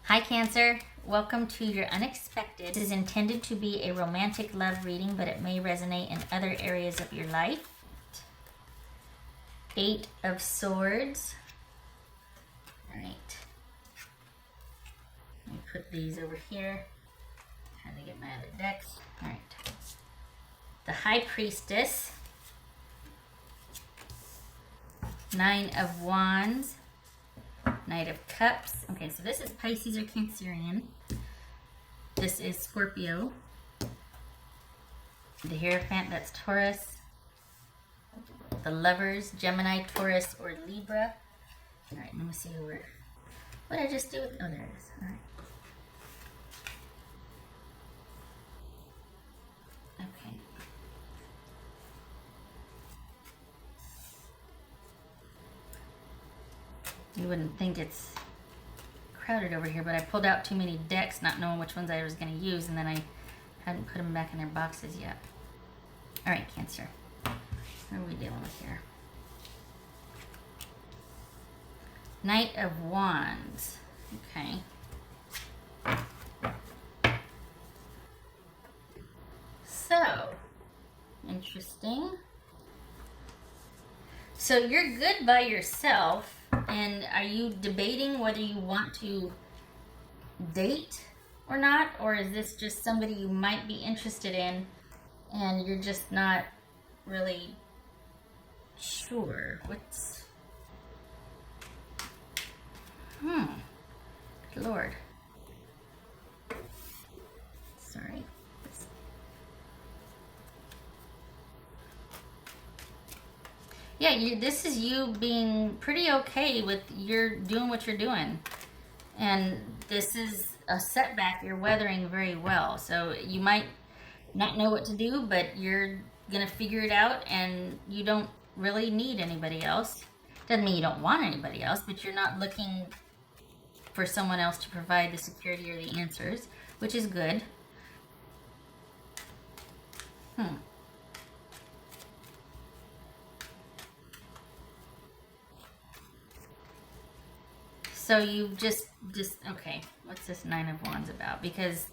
Hi Cancer, welcome to your unexpected. This is intended to be a romantic love reading, but it may resonate in other areas of your life. 8 of Swords. All right. Let me put these over here. Trying to get my other decks. All right. The High Priestess. 9 of Wands. Knight of Cups. Okay, so this is Pisces or Cancerian. This is Scorpio. The Hierophant, that's Taurus. The Lovers, Gemini, Taurus, or Libra. All right, let me see who we're... What did I just do? Oh, there it is. All right. Okay. You wouldn't think it's crowded over here, but I pulled out too many decks not knowing which ones I was going to use, and then I hadn't put them back in their boxes yet. All right, Cancer. What are we dealing with here? Knight of Wands. Okay. So, interesting. So you're good by yourself, and are you debating whether you want to date or not? Or is this just somebody you might be interested in and you're just not really sure? What's... Good Lord. Sorry. Yeah, this is you being pretty okay with you're doing what you're doing. And this is a setback you're weathering very well. So you might not know what to do, but you're going to figure it out, and you don't really need anybody else. Doesn't mean you don't want anybody else, but you're not looking for someone else to provide the security or the answers, which is good. So you just, okay, what's this 9 of Wands about? Because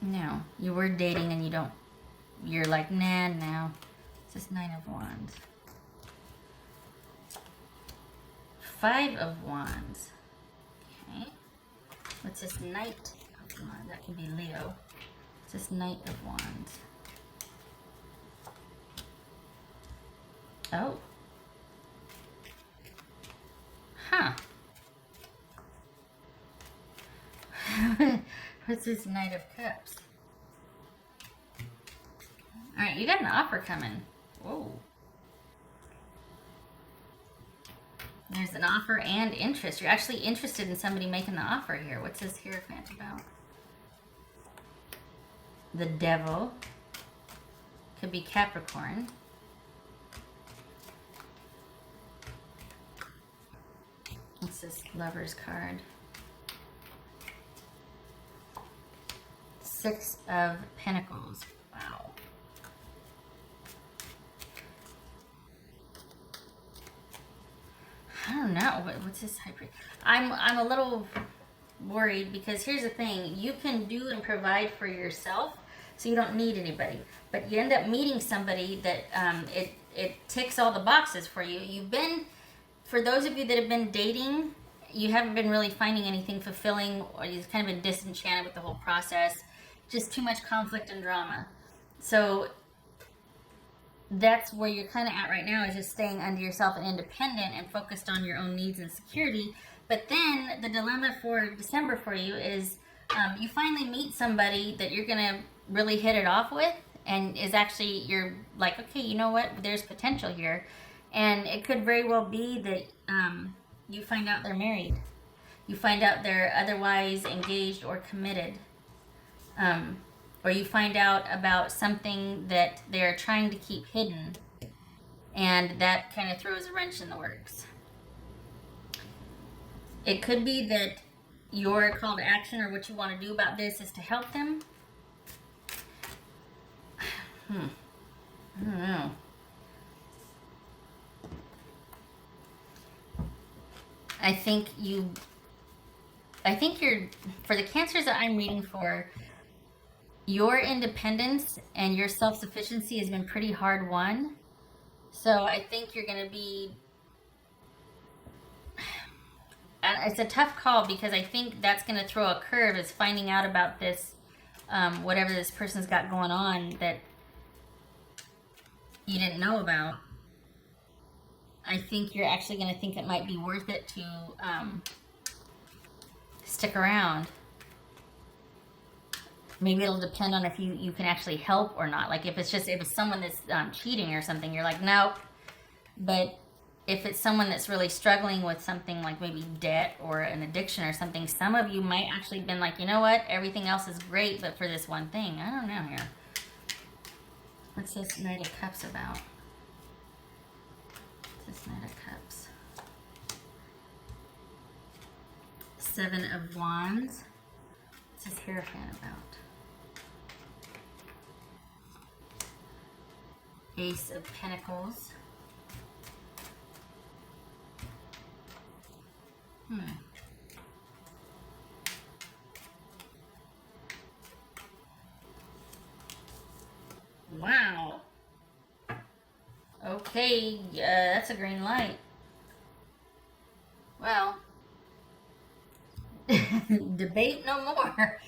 no, you were dating and you're like, nah, no. It's this 9 of Wands. 5 of Wands. Okay. What's this Knight of Wands? That could be Leo. What's this Knight of Wands? Oh. Huh. What's this Knight of Cups? Alright, you got an offer coming. Whoa. There's an offer and interest. You're actually interested in somebody making the offer here. What's this Hierophant about? The Devil. Could be Capricorn. What's this Lover's card? 6 of Pentacles. Wow. I don't know. What's this hybrid? I'm a little worried because here's the thing. You can do and provide for yourself, so you don't need anybody. But you end up meeting somebody that it ticks all the boxes for you. You've been... For those of you that have been dating, you haven't been really finding anything fulfilling, or you've kind of been disenchanted with the whole process. Just too much conflict and drama. So that's where you're kind of at right now, is just staying under yourself and independent and focused on your own needs and security. But then the dilemma for December for you is you finally meet somebody that you're going to really hit it off with, and is actually, you're like, okay, you know what, there's potential here. And it could very well be that you find out they're married. You find out they're otherwise engaged or committed. Or you find out about something that they're trying to keep hidden. And that kind of throws a wrench in the works. It could be that your call to action, or what you want to do about this, is to help them. I don't know. I think you're, for the Cancers that I'm reading for, your independence and your self-sufficiency has been pretty hard won. So I think you're going to be, and it's a tough call because I think that's going to throw a curve, is finding out about this, whatever this person's got going on that you didn't know about. I think you're actually going to think it might be worth it to stick around. Maybe it'll depend on if you can actually help or not. Like if it's someone that's cheating or something, you're like, nope. But if it's someone that's really struggling with something like maybe debt or an addiction or something, some of you might actually been like, you know what, everything else is great, but for this one thing, I don't know here. What's this Knight of Cups about? What's this Knight of Cups? Seven of Wands. What's this Hierophant about? Ace of Pentacles. Wow. Okay, that's a green light. Well, debate no more.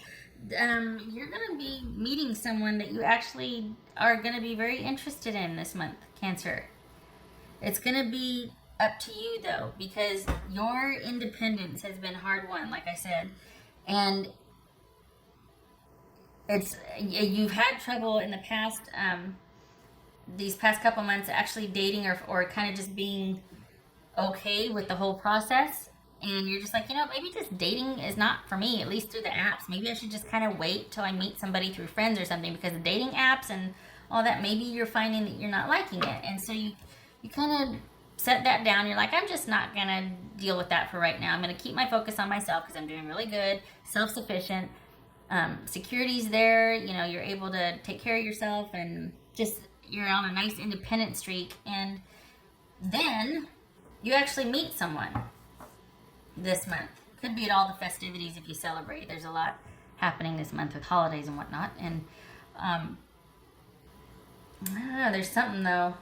You're going to be meeting someone that you actually are going to be very interested in this month, Cancer. It's going to be up to you, though, because your independence has been hard won, like I said. And you've had trouble in the past, these past couple months, actually dating or kind of just being okay with the whole process. And you're just like, you know, maybe just dating is not for me, at least through the apps. Maybe I should just kind of wait till I meet somebody through friends or something, because the dating apps and all that, maybe you're finding that you're not liking it. And so you kind of set that down. You're like, I'm just not going to deal with that for right now. I'm going to keep my focus on myself because I'm doing really good, self-sufficient. Security's there. You know, you're able to take care of yourself and just, you're on a nice independent streak. And then you actually meet someone this month. Could be at all the festivities if you celebrate. There's a lot happening this month with holidays and whatnot. And I don't know, there's something though.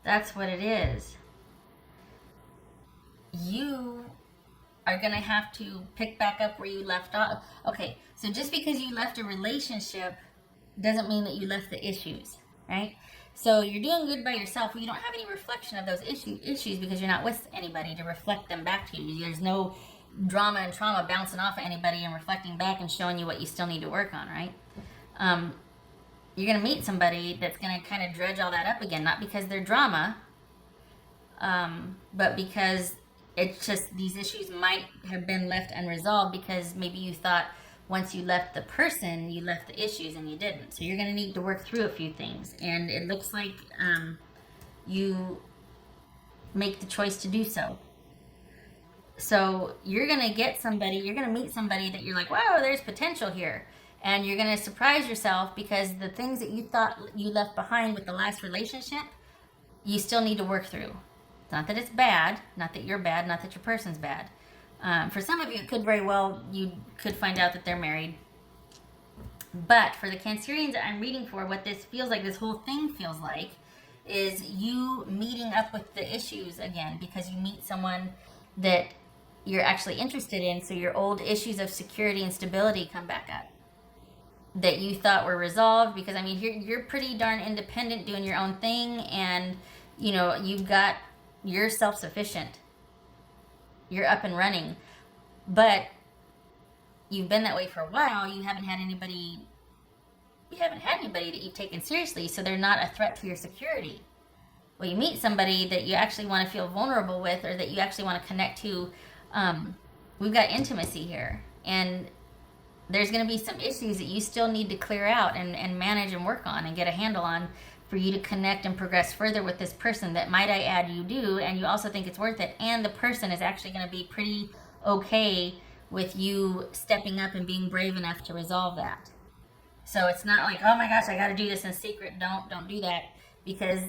That's what it is. You are going to have to pick back up where you left off. Okay, so just because you left a relationship doesn't mean that you left the issues, right? So you're doing good by yourself. You don't have any reflection of those issues because you're not with anybody to reflect them back to you. There's no drama and trauma bouncing off of anybody and reflecting back and showing you what you still need to work on, right? You're going to meet somebody that's going to kind of dredge all that up again, not because they're drama, but because it's just these issues might have been left unresolved because maybe you thought once you left the person, you left the issues, and you didn't. So you're going to need to work through a few things. And it looks like you make the choice to do so. So you're going to get somebody, you're going to meet somebody that you're like, wow, there's potential here. And you're going to surprise yourself because the things that you thought you left behind with the last relationship, you still need to work through. It's not that it's bad, not that you're bad, not that your person's bad. For some of you, it could very well, you could find out that they're married. But for the Cancerians that I'm reading for, what this feels like, this whole thing feels like, is you meeting up with the issues again because you meet someone that you're actually interested in, so your old issues of security and stability come back up that you thought were resolved. Because, I mean, you're pretty darn independent doing your own thing, and, you know, you're self-sufficient. You're up and running, but you've been that way for a while. You haven't had anybody that you've taken seriously, so they're not a threat to your security. Well, you meet somebody that you actually want to feel vulnerable with, or that you actually want to connect to. We've got intimacy here, and there's going to be some issues that you still need to clear out and manage and work on and get a handle on for you to connect and progress further with this person that, might I add, you do, and you also think it's worth it, and the person is actually going to be pretty okay with you stepping up and being brave enough to resolve that. So it's not like, oh my gosh, I got to do this in secret. Don't do that, because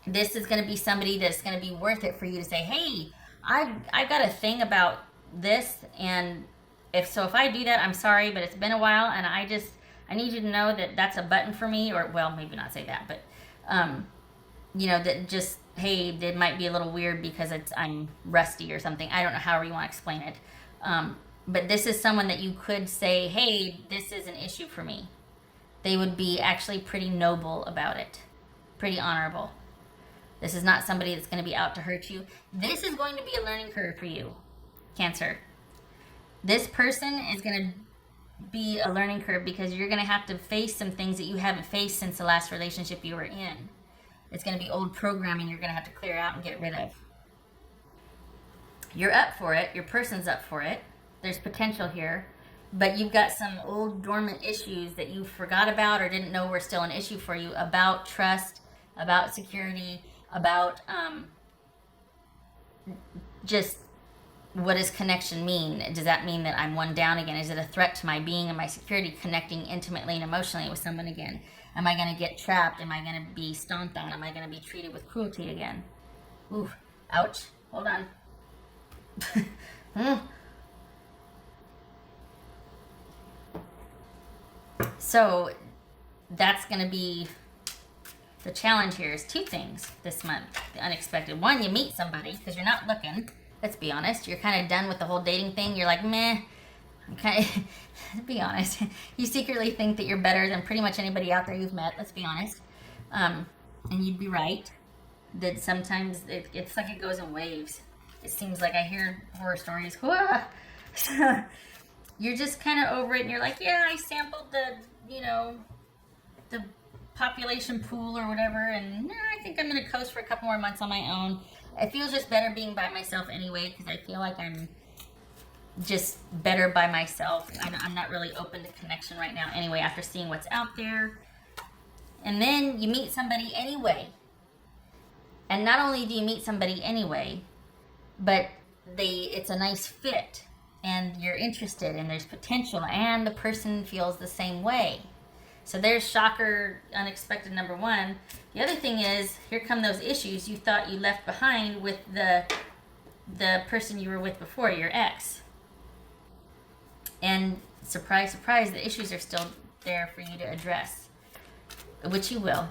This is going to be somebody that's going to be worth it for you to say, hey, I got a thing about this, and if I do that, I'm sorry, but it's been a while, and I need you to know that that's a button for me, or, well, maybe not say that, but, that just, hey, it might be a little weird because I'm rusty or something. I don't know, however you want to explain it. But this is someone that you could say, hey, this is an issue for me. They would be actually pretty noble about it, pretty honorable. This is not somebody that's going to be out to hurt you. This is going to be a learning curve for you, Cancer. This person is going to be a learning curve because you're going to have to face some things that you haven't faced since the last relationship you were in. It's going to be old programming you're going to have to clear out and get rid of. You're up for it. Your person's up for it. There's potential here. But you've got some old dormant issues that you forgot about or didn't know were still an issue for you about trust, about security, about just what does connection mean? Does that mean that I'm one down again? Is it a threat to my being and my security, connecting intimately and emotionally with someone again? Am I going to get trapped? Am I going to be stomped on? Am I going to be treated with cruelty again? Ooh, ouch. Hold on. So that's going to be the challenge here is two things this month, the unexpected. One, you meet somebody because you're not looking. Let's be honest. You're kind of done with the whole dating thing. You're like, meh. Okay, to be honest. You secretly think that you're better than pretty much anybody out there you've met. Let's be honest. And you'd be right that sometimes it's like it goes in waves. It seems like I hear horror stories. So you're just kind of over it and you're like, yeah, I sampled the population pool or whatever, and I think I'm going to coast for a couple more months on my own. It feels just better being by myself anyway, because I feel like I'm just better by myself. I'm not really open to connection right now anyway, after seeing what's out there. And then you meet somebody anyway. And not only do you meet somebody anyway, but it's a nice fit, and you're interested, and there's potential, and the person feels the same way. So there's shocker, unexpected number one. The other thing is, here come those issues you thought you left behind with the person you were with before, your ex. And surprise, surprise, the issues are still there for you to address, which you will.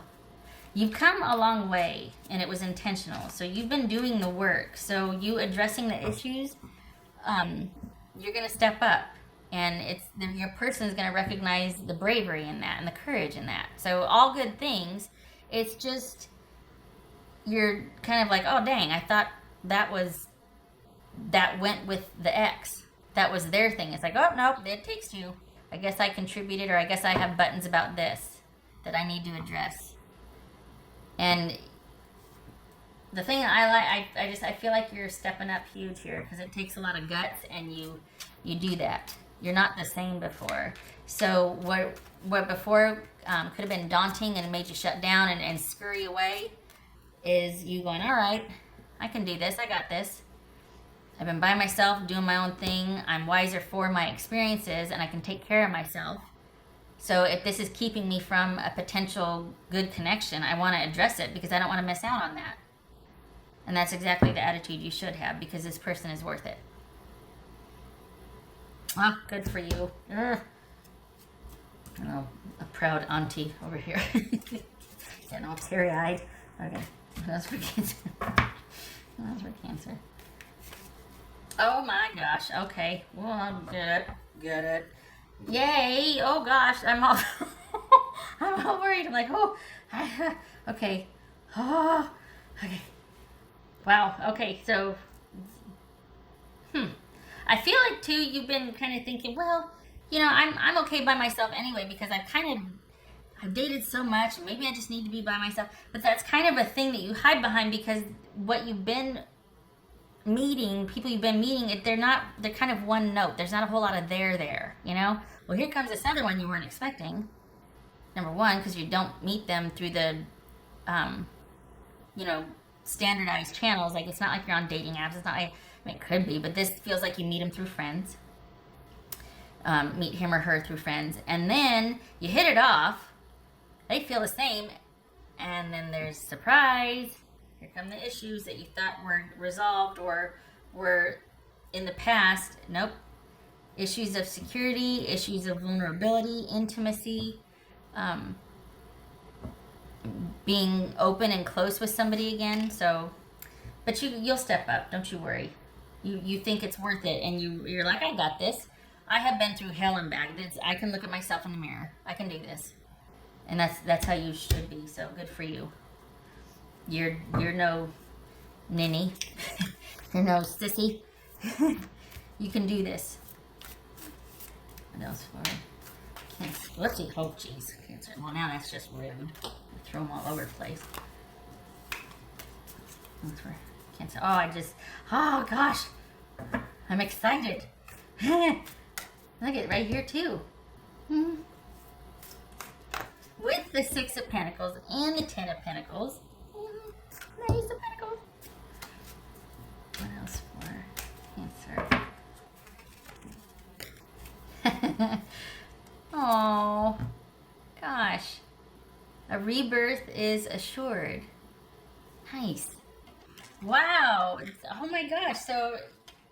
You've come a long way, and it was intentional. So you've been doing the work. So you addressing the issues, you're going to step up. And your person is going to recognize the bravery in that and the courage in that. So all good things. It's just you're kind of like, oh dang, I thought that went with the ex. That was their thing. It's like, oh nope, it takes two. I guess I contributed, or I guess I have buttons about this that I need to address. And the thing I like, I feel like you're stepping up huge here, because it takes a lot of guts, and you do that. You're not the same before. So what before could have been daunting and made you shut down and scurry away is you going, all right, I can do this. I got this. I've been by myself doing my own thing. I'm wiser for my experiences, and I can take care of myself. So if this is keeping me from a potential good connection, I want to address it because I don't want to miss out on that. And that's exactly the attitude you should have, because this person is worth it. Oh, good for you. Oh, a proud auntie over here. Getting all teary-eyed. Okay, that's for Cancer. That's for Cancer. Oh my gosh. Okay. Well, get it. Yay! Oh gosh, I'm all worried. I'm like, oh, okay. Oh, okay. Wow. Okay. So, I feel like too, you've been kind of thinking, well, I'm okay by myself anyway, because I've dated so much, and maybe I just need to be by myself. But that's kind of a thing that you hide behind, because what you've been meeting, people you've been meeting, they're kind of one note. There's not a whole lot of there, Well, here comes this other one you weren't expecting. Number one, because you don't meet them through the, standardized channels. Like, it's not like you're on dating apps. It's not like, it could be, but this feels like you meet him through friends. Meet him or her through friends. And then you hit it off. They feel the same. And then there's surprise. Here come the issues that you thought were resolved or were in the past. Nope. Issues of security, issues of vulnerability, intimacy, being open and close with somebody again. So, but you'll step up. Don't you worry. You think it's worth it, and you're like, I got this. I have been through hell and back. I can look at myself in the mirror. I can do this, and that's how you should be. So good for you. You're no ninny. You're no sissy. You can do this. What else for Cancer? Let's see. Oh, jeez, Cancer. Well, now that's just rude. Throw them all over the place. That's for Cancer. Oh gosh, I'm excited. Look at right here too. With the Six of Pentacles and the Ten of Pentacles. Nice of Pentacles. What else for Cancer? Oh, gosh. A rebirth is assured. Nice. Wow. Oh my gosh. So,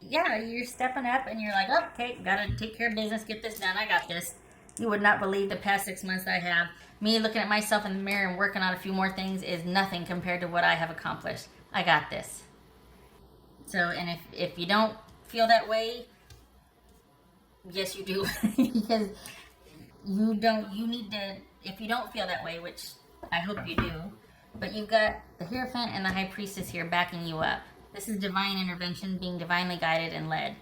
yeah, you're stepping up and you're like, oh, okay, gotta take care of business, get this done. I got this. You would not believe the past 6 months I have. Me looking at myself in the mirror and working on a few more things is nothing compared to what I have accomplished. I got this. So, and if you don't feel that way, yes, you do. Because you need to, if you don't feel that way, which I hope you do, but you've got the Hierophant and the High Priestess here backing you up. This is divine intervention, being divinely guided and led.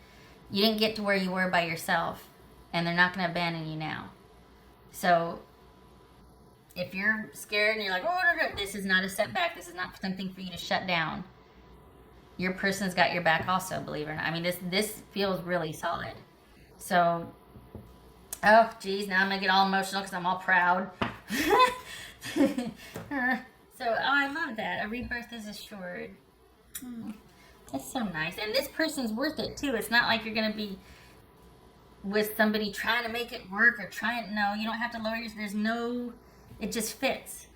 You didn't get to where you were by yourself, and they're not going to abandon you now. So, if you're scared and you're like, oh, no, this is not a setback, this is not something for you to shut down, your person's got your back also, believe it or not. I mean, this feels really solid. So, oh, geez, now I'm going to get all emotional because I'm all proud. So, oh, I love that. A rebirth is assured. That's so nice. And this person's worth it, too. It's not like you're going to be with somebody trying to make it work or no, you don't have to lower yours. It just fits.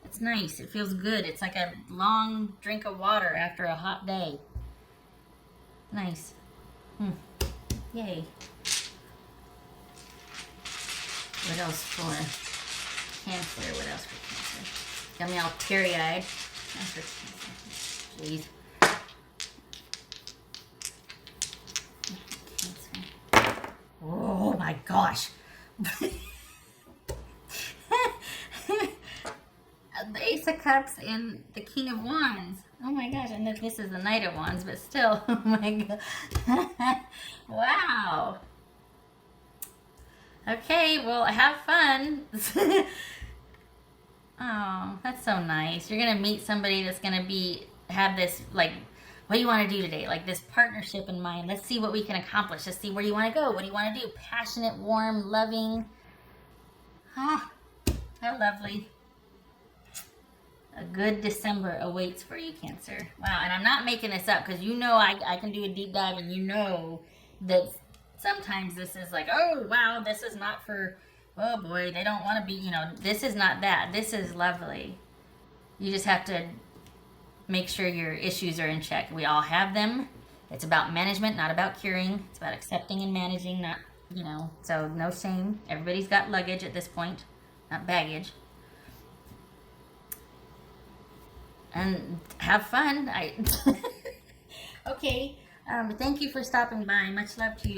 It's nice. It feels good. It's like a long drink of water after a hot day. Nice. Yay. What else for Cancer? What else for Cancer? Got me all teary-eyed. That's for Cancer. Jeez. Cancer. Oh my gosh. The Ace of Cups and the King of Wands. Oh my gosh, and this is the Knight of Wands, but still, oh my god. Wow. Okay, well, have fun. Oh, that's so nice. You're going to meet somebody that's going to have this, like, what do you want to do today? Like, this partnership in mind. Let's see what we can accomplish. Let's see where you want to go. What do you want to do? Passionate, warm, loving. Oh, how lovely. A good December awaits for you, Cancer. Wow, and I'm not making this up because you know I can do a deep dive, and you know that sometimes this is like, oh, wow, this is not for, oh boy, they don't want to be, this is not that. This is lovely. You just have to make sure your issues are in check. We all have them. It's about management, not about curing. It's about accepting and managing, not, so no shame. Everybody's got luggage at this point, not baggage. And have fun. Okay. Thank you for stopping by. Much love to you.